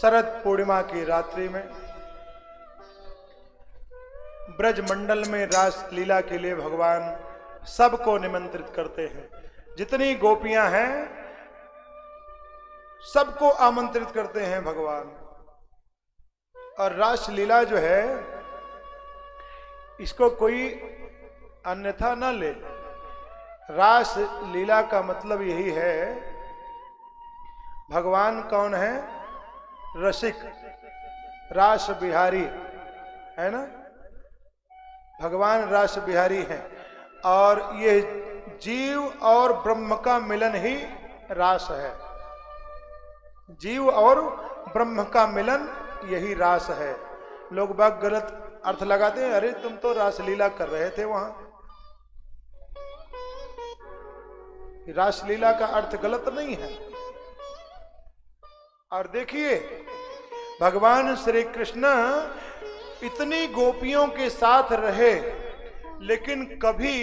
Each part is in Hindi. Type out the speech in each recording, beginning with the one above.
शरद पूर्णिमा की रात्रि में ब्रज मंडल में रास लीला के लिए भगवान सबको निमंत्रित करते हैं। जितनी गोपियां हैं सबको आमंत्रित करते हैं भगवान। और रास लीला जो है इसको कोई अन्यथा न ले। रास लीला का मतलब यही है, भगवान कौन है? रसिक, रास बिहारी है ना। भगवान रास बिहारी हैं और ये जीव और ब्रह्म का मिलन ही रास है। जीव और ब्रह्म का मिलन यही रास है। लोग बाग गलत अर्थ लगाते हैं, अरे तुम तो रासलीला कर रहे थे वहां। रासलीला का अर्थ गलत नहीं है। और देखिए भगवान श्री कृष्ण इतनी गोपियों के साथ रहे लेकिन कभी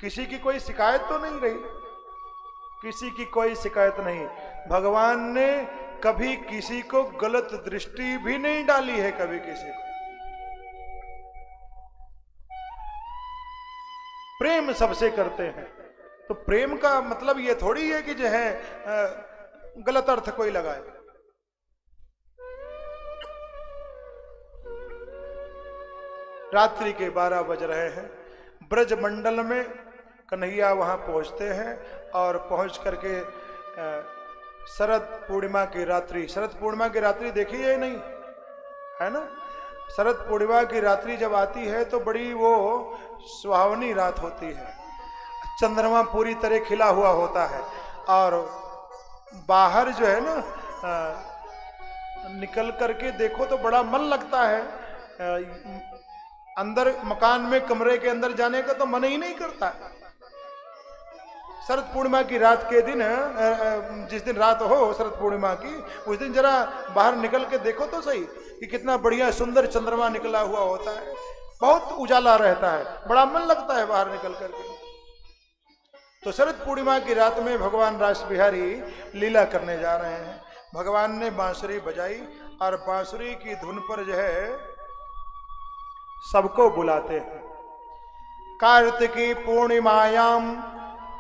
किसी की कोई शिकायत तो नहीं रही। किसी की कोई शिकायत नहीं। भगवान ने कभी किसी को गलत दृष्टि भी नहीं डाली है, कभी किसी को। प्रेम सबसे करते हैं। तो प्रेम का मतलब ये थोड़ी है कि जो है गलत अर्थ कोई लगाए। रात्रि के 12 बज रहे हैं। ब्रज मंडल में कन्हैया वहां पहुंचते हैं और पहुंच करके शरद पूर्णिमा की रात्रि, शरद पूर्णिमा की रात्रि देखी है नहीं है ना। शरद पूर्णिमा की रात्रि जब आती है तो बड़ी वो सुहावनी रात होती है। चंद्रमा पूरी तरह खिला हुआ होता है और बाहर जो है ना निकल करके देखो तो बड़ा मन लगता है। अंदर मकान में कमरे के अंदर जाने का तो मन ही नहीं करता। शरद पूर्णिमा की रात के दिन, जिस दिन रात हो शरद पूर्णिमा की, उस दिन जरा बाहर निकल के देखो तो सही कि कितना बढ़िया सुंदर चंद्रमा निकला हुआ होता है। बहुत उजाला रहता है, बड़ा मन लगता है बाहर निकल करके। तो शरद पूर्णिमा की रात में भगवान रास बिहारी लीला करने जा रहे हैं। भगवान ने बांसुरी बजाई और बांसुरी की धुन पर जो है सबको बुलाते हैं। कार्तिकी पूर्णिमायाम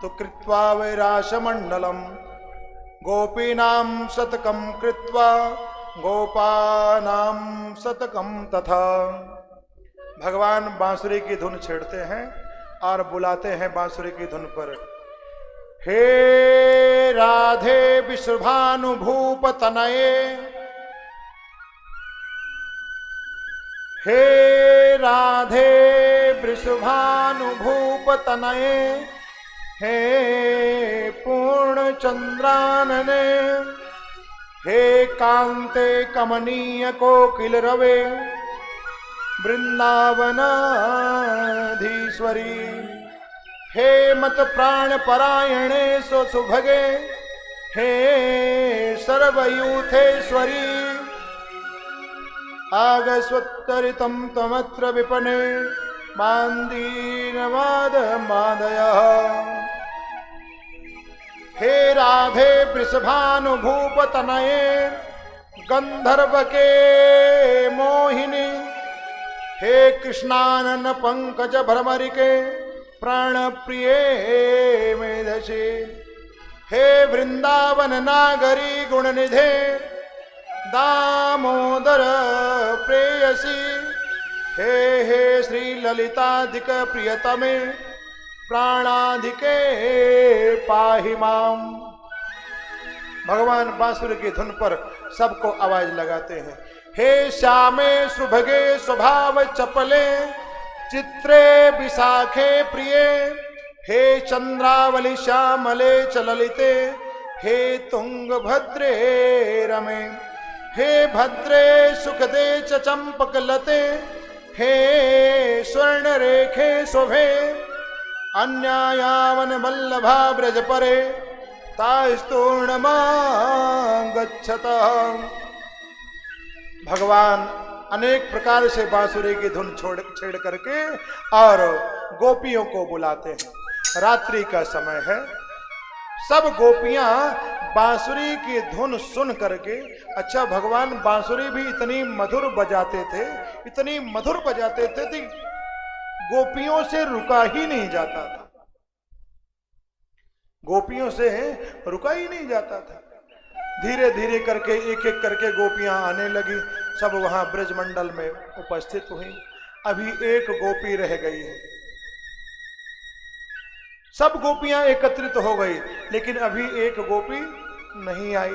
तो कृत्वा वैरास मंडलम गोपीनाम शतकम कृत्वा गोपानाम शतकम तथा। भगवान बांसुरी की धुन छेड़ते हैं और बुलाते हैं बांसुरी की धुन पर, हे राधे विश्वभानुभूप तनये, हे राधे वृषभानुभूप तनये, हे पूर्ण चंद्रानने, हे कांते कमनीय कोकिल रवे वृंदावनाधीश्वरी, हे मत प्राण परायणे सुभगे, हे सर्वयूथेश्वरी, आगस्वत्तरितं त्वमत्र विपणे मान्दीनवाद मादयः। हे राधे वृषभानुभूप तनये गंधर्व के मोहिनी, हे कृष्णानन पंकज भ्रमरिके प्राण प्रिय मेधसे, हे वृंदावन नागरी गुणनिधे दामोदर प्रेयसी, हे हे श्री ललिताधिक प्रियतमे प्राणाधिके पाहि माम। भगवान बांसुरी की धुन पर सबको आवाज लगाते हैं। हे श्यामे सुभगे स्वभाव चपले चित्रे विशाखे प्रिये, हे चंद्रावली श्यामले चललिते, हे तुंगभद्रे रमे, हे भद्रे सुखदे च चंपकलते, हे स्वर्ण रेखे शोभे अन्यायावन वल्लभा ब्रज परे तास्तूर्णमा गच्छतः। भगवान अनेक प्रकार से बांसुरी की धुन छेड़ करके और गोपियों को बुलाते हैं। रात्रि का समय है, सब गोपियां बांसुरी की धुन सुन करके, अच्छा भगवान बांसुरी भी इतनी मधुर बजाते थे, इतनी मधुर बजाते थे कि गोपियों से रुका ही नहीं जाता था, गोपियों से रुका ही नहीं जाता था। धीरे धीरे करके एक एक करके गोपियां आने लगी, सब वहां ब्रजमंडल में उपस्थित हुई। अभी एक गोपी रह गई है, सब गोपियां एकत्रित हो गई, लेकिन अभी एक गोपी नहीं आई।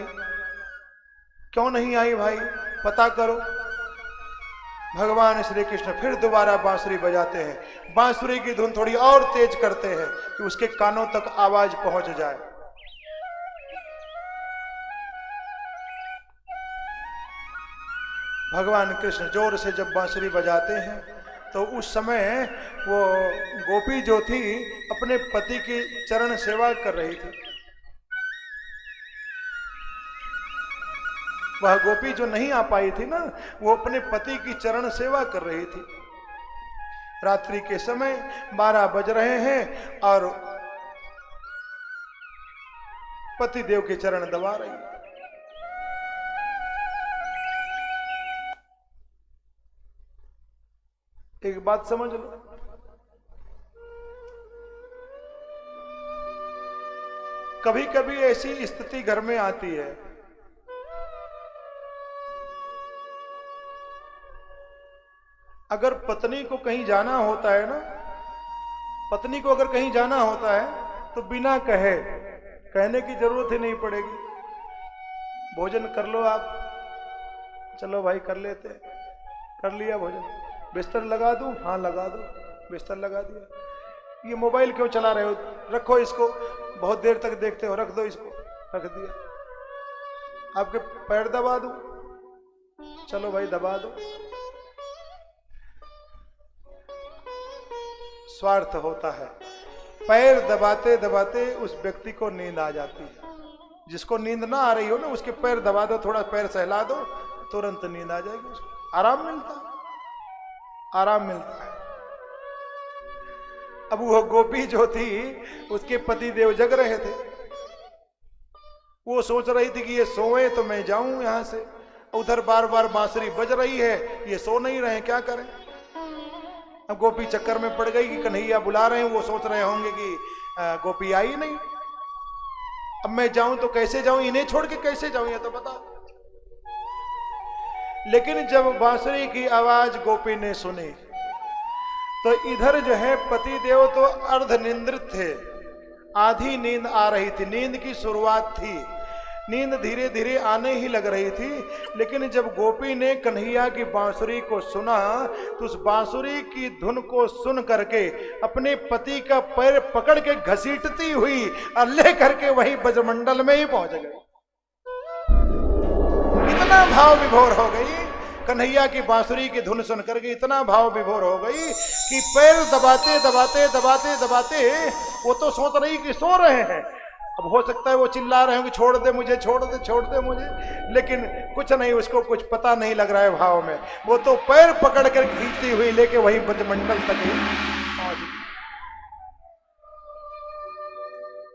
क्यों नहीं आई भाई, पता करो। भगवान श्री कृष्ण फिर दोबारा बांसुरी बजाते हैं, बांसुरी की धुन थोड़ी और तेज करते हैं कि उसके कानों तक आवाज पहुंच जाए। भगवान कृष्ण जोर से जब बांसुरी बजाते हैं तो उस समय वो गोपी जो थी अपने पति की चरण सेवा कर रही थी। वह गोपी जो नहीं आ पाई थी ना, वो अपने पति की चरण सेवा कर रही थी। रात्रि के समय 12 बज रहे हैं और पति देव के चरण दबा रही है। एक बात समझ लो, कभी कभी ऐसी स्थिति घर में आती है, अगर पत्नी को कहीं जाना होता है ना, पत्नी को अगर कहीं जाना होता है तो बिना कहने की जरूरत ही नहीं पड़ेगी। भोजन कर लो आप, चलो भाई कर लेते, कर लिया भोजन, बिस्तर लगा दूं, हाँ लगा दो, बिस्तर लगा दिया। ये मोबाइल क्यों चला रहे हो, रखो इसको, बहुत देर तक देखते हो, रख दो इसको, रख दिया। आपके पैर दबा दूं, चलो भाई दबा दो। स्वार्थ होता है, पैर दबाते दबाते उस व्यक्ति को नींद आ जाती है। जिसको नींद ना आ रही हो ना, उसके पैर दबा दो, थोड़ा पैर सहला दो, तुरंत नींद आ जाएगी, उसको आराम मिलता है, आराम मिलता है। अब वो गोपी जो थी उसके पति देव जग रहे थे, वो सोच रही थी कि ये सोए तो मैं जाऊं यहां से, उधर बार बार बांसुरी बज रही है, ये सो नहीं रहे, क्या करें। अब गोपी चक्कर में पड़ गई कि कन्हैया बुला रहे हैं, वो सोच रहे होंगे कि गोपी आई नहीं, अब मैं जाऊं तो कैसे जाऊं, इन्हें छोड़ के कैसे जाऊं, ये तो बता। लेकिन जब बांसुरी की आवाज गोपी ने सुनी तो इधर जो है पति देव तो अर्धनिंद्रित थे, आधी नींद आ रही थी, नींद की शुरुआत थी, नींद धीरे धीरे आने ही लग रही थी। लेकिन जब गोपी ने कन्हैया की बांसुरी को सुना तो उस बांसुरी की धुन को सुन करके अपने पति का पैर पकड़ के घसीटती हुई और ले करके वही ब्रजमंडल में ही पहुंच गई। इतना भाव विभोर हो गई कन्हैया की बांसुरी की धुन सुन करके, इतना भाव विभोर हो गई कि पैर दबाते दबाते दबाते दबाते वो तो सोच रही कि सो रहे हैं, अब हो सकता है वो चिल्ला रहे हो कि छोड़ दे मुझे, छोड़ दे, छोड़ दे मुझे, लेकिन कुछ नहीं, उसको कुछ पता नहीं लग रहा है भाव में, वो तो पैर पकड़ कर खींचती हुई लेके वही ब्रजमंडल तक ही पहुंच गई।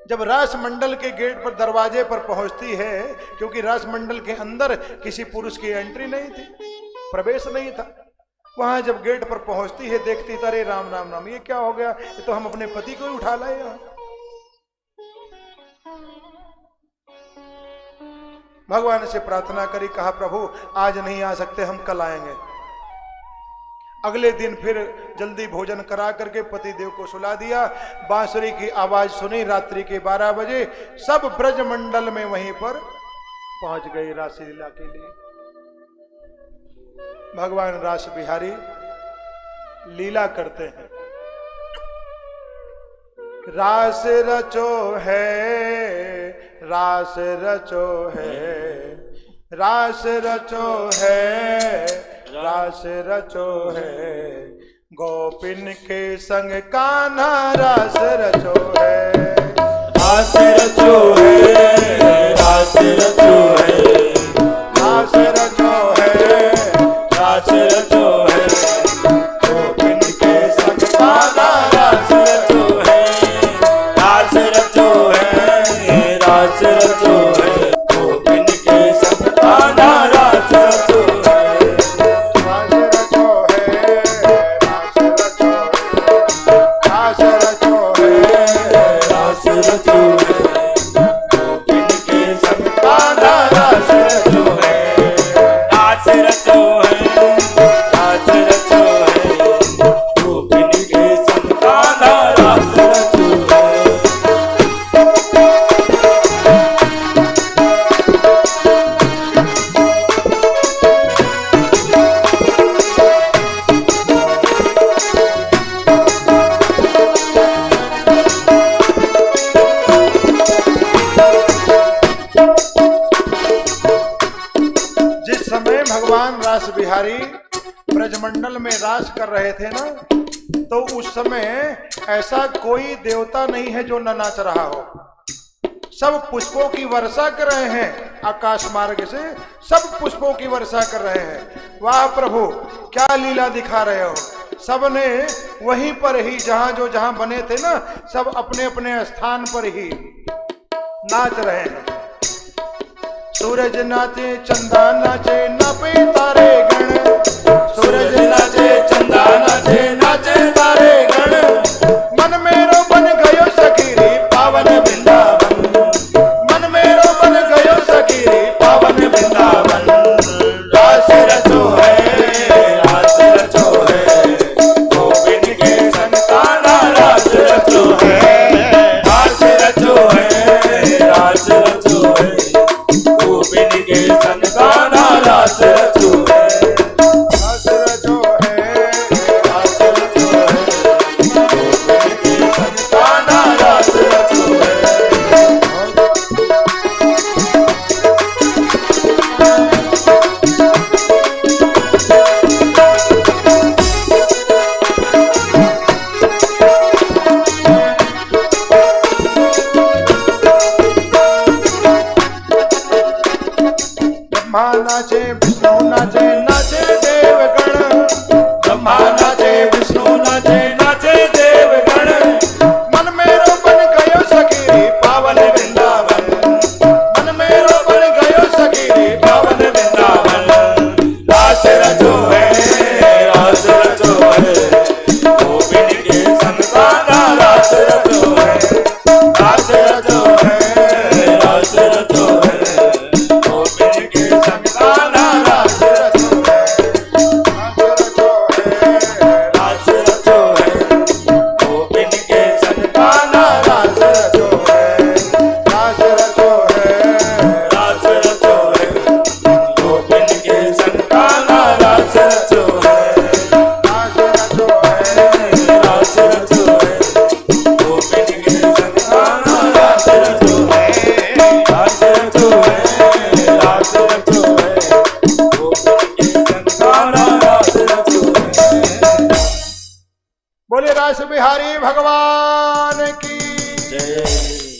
जब रास मंडल के गेट पर, दरवाजे पर पहुंचती है, क्योंकि रास मंडल के अंदर किसी पुरुष की एंट्री नहीं थी, प्रवेश नहीं था, वहां जब गेट पर पहुंचती है देखती, अरे राम राम राम, ये क्या हो गया, ये तो हम अपने पति को ही उठा लाए यहाँ। भगवान से प्रार्थना करी, कहा प्रभु आज नहीं आ सकते, हम कल आएंगे। अगले दिन फिर जल्दी भोजन करा करके पति देव को सुला दिया, बांसुरी की आवाज सुनी, रात्रि के 12 बजे सब ब्रजमंडल में वहीं पर पहुंच गई रासलीला के लिए। भगवान रास बिहारी लीला करते हैं। रास रचो है, रास रचो है, रास रचो है, रास रचो है, गोपिन के संग कान्हा रास रचो है, रास रचो है, रास रचो है, रास रचो है, रास रचो है, गोपिन के संग कान्हा रास रचो है, रास रचो है, रास रचो है। भगवान रास बिहारी ब्रजमंडल में रास कर रहे थे ना, तो उस समय ऐसा कोई देवता नहीं है जो न नाच रहा हो। सब पुष्पों की वर्षा कर रहे हैं, आकाश मार्ग से सब पुष्पों की वर्षा कर रहे हैं। वाह प्रभु, क्या लीला दिखा रहे हो। सबने वहीं पर ही जहां बने थे ना, सब अपने अपने स्थान पर ही नाच रहे हैं। सूरज नाचे चंदा नाचे नापे तारे गण, सूरज नाचे चंदा नाचे नाचे तारे गण, मन मेरो बन गयो सखीरी पावन वृंदावन, मन मेरो बन गयो सखीरी पावन वृंदावन। रास रचो है, रास रचो है, गोविंद के संताना रास रचो है, रास रचो है, रास रचो है, गोविंद के संताना रास रचो है, रास रचो है, रास रचो है, गोविंद के संताना रास रचो है। ब्रह्मा नाचे विष्णु नाचे नाचे देवगण, ब्रह्मा नाचे विष्णु नाचे नाचे देवगण, मन मेरो बन गयो सखीरी पावन वृंदावन, मन मेरो बन गयो सखीरी पावन वृंदावन। रास रचो है, रास रचो है, गोविंद के संताना रास रचो है, रास रचो है, रास रचो है, गोविंद के संताना रास रचो है, रास रचो है, गोविंद के संताना रास रचो है, रास रचो है, रास रचो है, गोविंद के संताना रास रचो है, रास रचो है, रास रचो है, गोविंद के संताना रास रचो है, रास रचो है, रास रचो है, गोविंद के संताना रास रचो है। बोले रास बिहारी भगवान की जय।